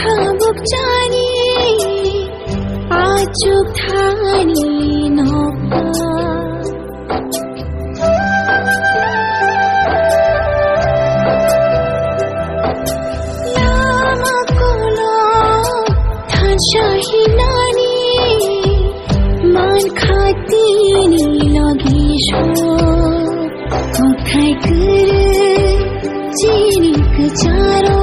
Kokborok jani ajuk thani nopa lama kolo than shahi nani man khati ni lagi sho kothai kar jini kacharo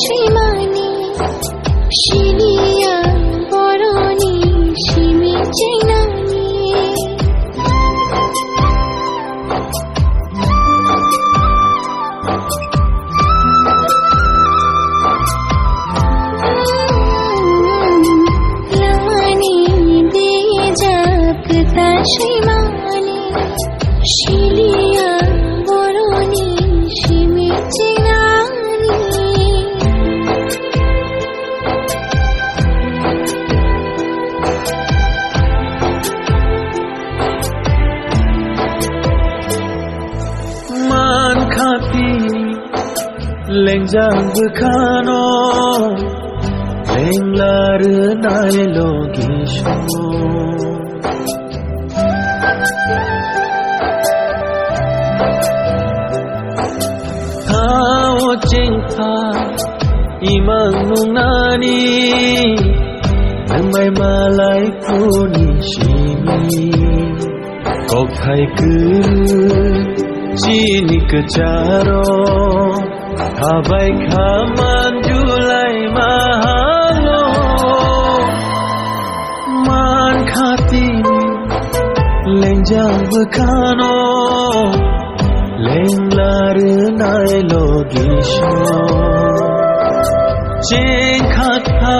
Shimani, Shiliya, Boroni, Shimi Jainani. Lamani, Bijapta Shimani, Shiliya, Boroni, Shimi Jainani. Lengjang bukhano lenglar nai logisho Thao jingtha imang nungnani Namai malai puni shimi Kok thai kır jini kacharo Habai khaman julai mahalo Man khati lengjang bukhano lenglar nai logisho Jeng khatha